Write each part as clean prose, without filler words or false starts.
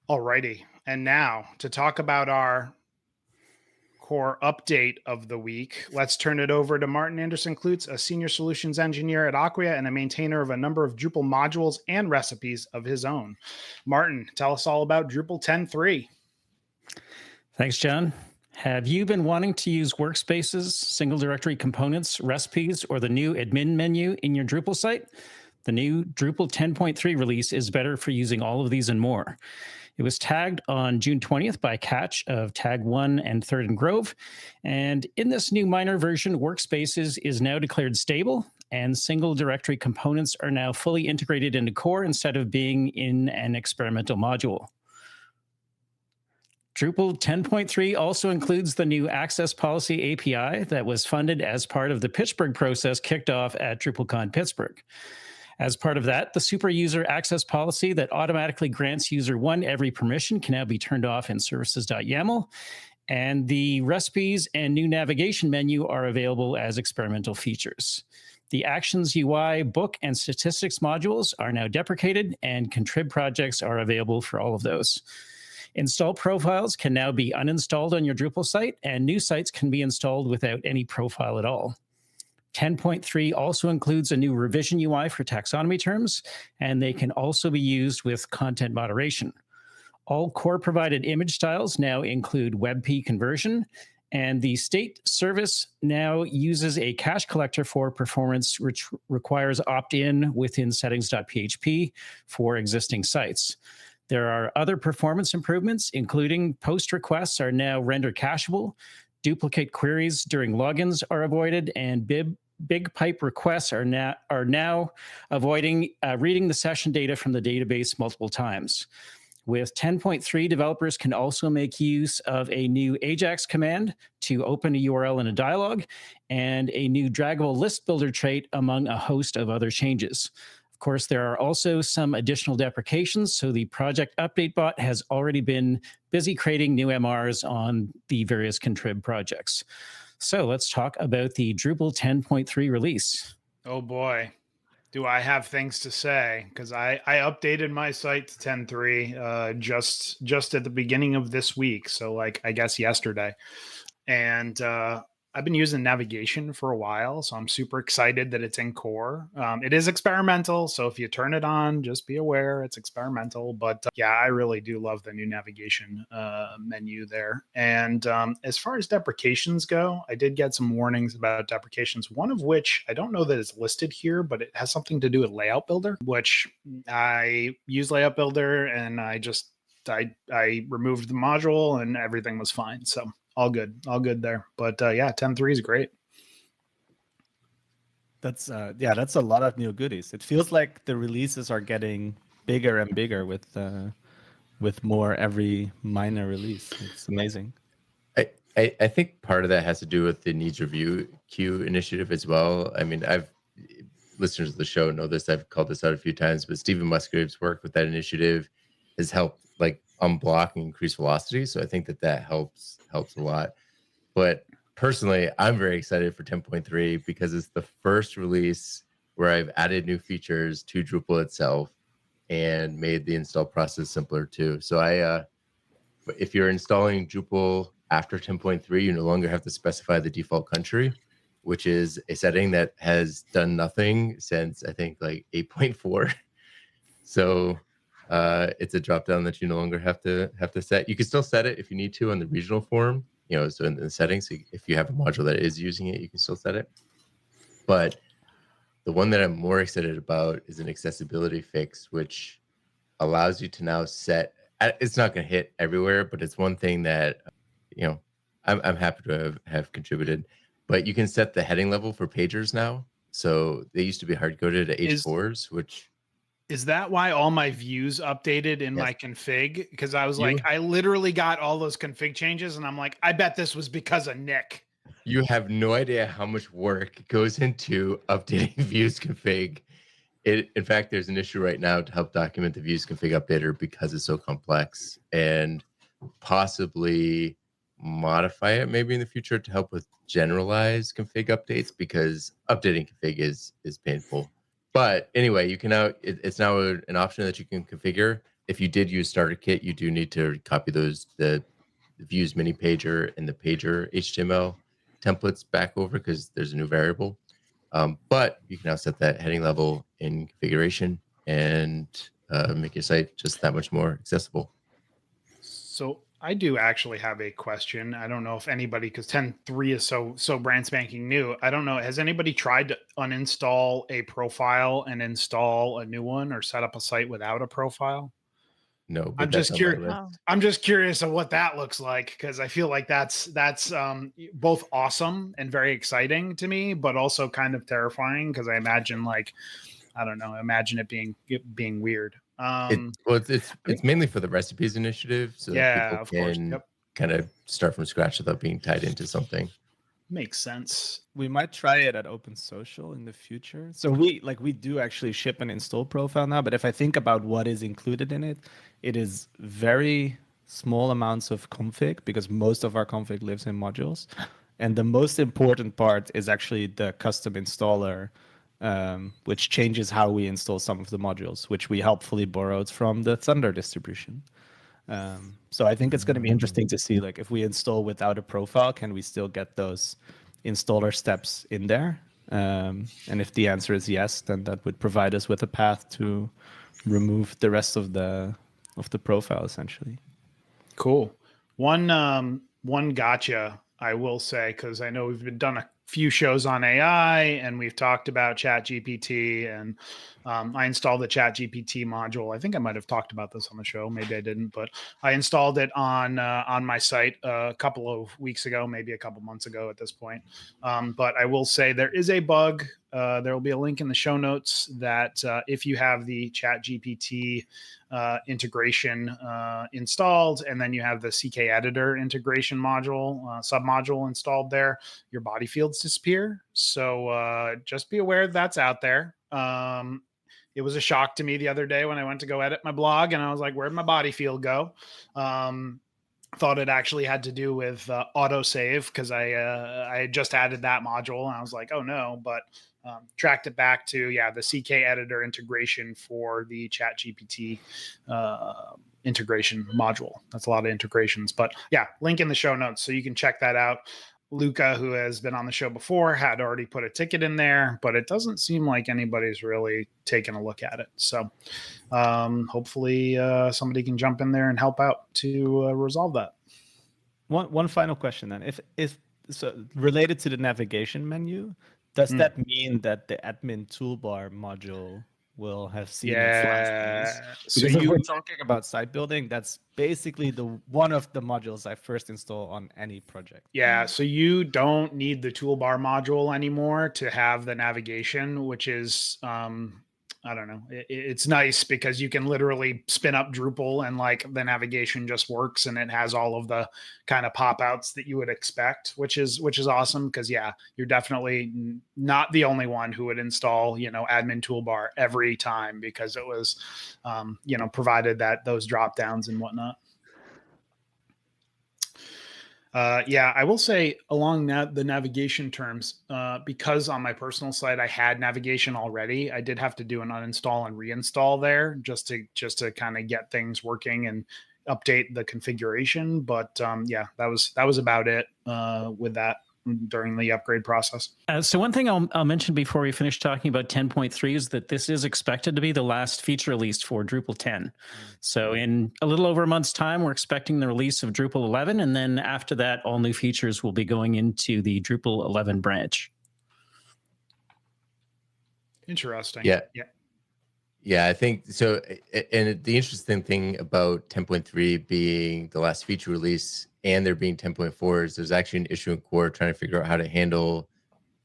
Alrighty. And now to talk about our core update of the week, let's turn it over to Martin Anderson Klutz, a senior solutions engineer at Acquia and a maintainer of a number of Drupal modules and recipes of his own. Martin, tell us all about Drupal 10.3. Thanks, John. Have you been wanting to use workspaces, single directory components, recipes, or the new admin menu in your Drupal site? The new Drupal 10.3 release is better for using all of these and more. It was tagged on June 20th by Catch of Tag 1 and 3rd and Grove. And in this new minor version, Workspaces is now declared stable, and single directory components are now fully integrated into core instead of being in an experimental module. Drupal 10.3 also includes the new Access Policy API that was funded as part of the Pittsburgh process kicked off at DrupalCon Pittsburgh. As part of that, the super user access policy that automatically grants user one every permission can now be turned off in services.yaml, and the recipes and new navigation menu are available as experimental features. The Actions UI, Book, and Statistics modules are now deprecated, and contrib projects are available for all of those. Install profiles can now be uninstalled on your Drupal site, and new sites can be installed without any profile at all. 10.3 also includes a new revision UI for taxonomy terms, and they can also be used with content moderation. All core provided image styles now include WebP conversion, and the state service now uses a cache collector for performance, which requires opt-in within settings.php for existing sites. There are other performance improvements, including post requests are now rendered cacheable, duplicate queries during logins are avoided, and big pipe requests are now avoiding reading the session data from the database multiple times. With 10.3, developers can also make use of a new AJAX command to open a URL in a dialog and a new draggable list builder trait, among a host of other changes. Of course, there are also some additional deprecations, so the project update bot has already been busy creating new MRs on the various contrib projects. So let's talk about the Drupal 10.3 release. Oh boy, do I have things to say, because I updated my site to 10.3 just at the beginning of this week, so like I guess yesterday. And I've been using navigation for a while, so I'm super excited that it's in core. It is experimental, so if you turn it on, just be aware it's experimental. But yeah, I really do love the new navigation menu there. And as far as deprecations go, I did get some warnings about deprecations, one of which I don't know that it's listed here, but it has something to do with Layout Builder, which I use Layout Builder, and I removed the module and everything was fine. So all good there. But yeah, 10.3 is great. That's a lot of new goodies. It feels like the releases are getting bigger and bigger with more every minor release. It's amazing. I think part of that has to do with the needs review queue initiative as well. I mean, listeners of the show know this. I've called this out a few times, but Stephen Musgrave's work with that initiative has helped like unblock and increase velocity. So I think that helps a lot. But personally, I'm very excited for 10.3 because it's the first release where I've added new features to Drupal itself and made the install process simpler too. So if you're installing Drupal after 10.3, you no longer have to specify the default country, which is a setting that has done nothing since I think like 8.4. So it's a drop down that you no longer have to set. You can still set it if you need to on the regional form, so in the settings, if you have a module that is using it, you can still set it. But the one that I'm more excited about is an accessibility fix, which allows you to now set, it's not going to hit everywhere, but it's one thing that, I'm happy to have contributed, but you can set the heading level for pagers now. So they used to be hard-coded at H4s, which... Is that why all my views updated in my config? Because I was I literally got all those config changes and I'm like, I bet this was because of Nick. You have no idea how much work goes into updating views config. In fact, there's an issue right now to help document the views config updater because it's so complex, and possibly modify it maybe in the future to help with generalized config updates, because updating config is painful. But anyway, you can now, it's now an option that you can configure if you did use starter kit, you do need to copy the views mini pager and the pager HTML templates back over because there's a new variable. But you can now set that heading level in configuration and make your site just that much more accessible. So I do actually have a question. I don't know if anybody, because 10.3 is so brand spanking new. I don't know. Has anybody tried to uninstall a profile and install a new one, or set up a site without a profile? No, but I'm that's just on my curious. list. I'm just curious of what that looks like, because I feel like that's both awesome and very exciting to me, but also kind of terrifying because I imagine, like, I don't know, imagine it being weird. It's mainly for the recipes initiative, so that Yeah, people of course. can Yep, kind of start from scratch without being tied into something. makes sense. We might try it at Open Social in the future. So we do actually ship an install profile now, but if I think about what is included in it, it is very small amounts of config because most of our config lives in modules. And the most important part is actually the custom installer, which changes how we install some of the modules, which we helpfully borrowed from the Thunder distribution. So I think it's going to be interesting to see, like, if we install without a profile, can we still get those installer steps in there? And if the answer is yes, then that would provide us with a path to remove the rest of the profile, essentially. Cool. One gotcha, I will say, because I know we've done a few shows on AI and we've talked about ChatGPT, and I installed the ChatGPT module. I think I might have talked about this on the show. Maybe I didn't, but I installed it on my site a couple of weeks ago, maybe a couple months ago at this point. But I will say there is a bug. There will be a link in the show notes that if you have the ChatGPT integration installed, and then you have the CK editor integration module, submodule installed there, your body fields disappear. So just be aware that's out there. It was a shock to me the other day when I went to go edit my blog and I was like, where'd my body field go? Thought it actually had to do with autosave because I had just added that module and I was like, oh no, but tracked it back to the CK editor integration for the ChatGPT integration module. That's a lot of integrations, but yeah, link in the show notes so you can check that out. Luca, who has been on the show before, had already put a ticket in there, but it doesn't seem like anybody's really taken a look at it. So hopefully somebody can jump in there and help out to resolve that. One final question then. If so related to the navigation menu, does that mean that the admin toolbar module will have seen its last use? So if we're talking about site building, that's basically one of the modules I first install on any project. Yeah, so you don't need the toolbar module anymore to have the navigation, which is I don't know. It's nice because you can literally spin up Drupal and like the navigation just works and it has all of the kind of pop outs that you would expect, which is awesome. Because you're definitely not the only one who would install, admin toolbar every time because it was, provided that those drop downs and whatnot. I will say along the navigation terms, because on my personal site I had navigation already, I did have to do an uninstall and reinstall there just to kind of get things working and update the configuration. But that was about it with that during the upgrade process. So one thing I'll mention before we finish talking about 10.3 is that this is expected to be the last feature release for Drupal 10. So in a little over a month's time, we're expecting the release of Drupal 11. And then after that, all new features will be going into the Drupal 11 branch. Interesting. Yeah, I think so. And the interesting thing about 10.3 being the last feature release and there being 10.4 is there's actually an issue in core trying to figure out how to handle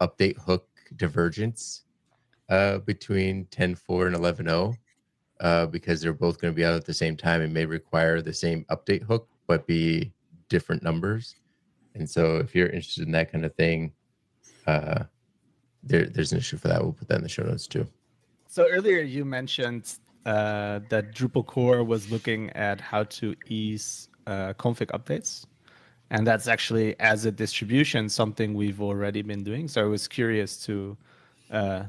update hook divergence between 10.4 and 11.0 because they're both going to be out at the same time and may require the same update hook but be different numbers. And so if you're interested in that kind of thing, there's an issue for that. We'll put that in the show notes too. So earlier you mentioned that Drupal core was looking at how to ease config updates. And that's actually, as a distribution, something we've already been doing. So I was curious to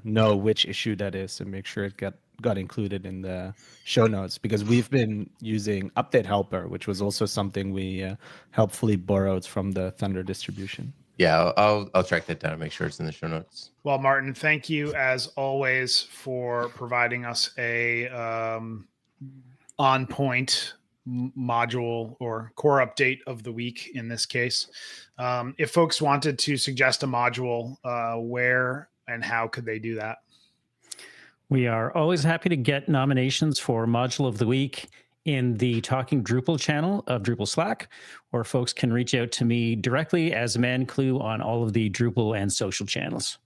know which issue that is and make sure it got included in the show notes, because we've been using Update Helper, which was also something we helpfully borrowed from the Thunder distribution. Yeah, I'll track that down and make sure it's in the show notes. Well, Martin, thank you as always for providing us a on point module or core update of the week in this case. If folks wanted to suggest a module, where and how could they do that? We are always happy to get nominations for Module of the Week in the Talking Drupal channel of Drupal Slack, or folks can reach out to me directly as Man Clue on all of the Drupal and social channels.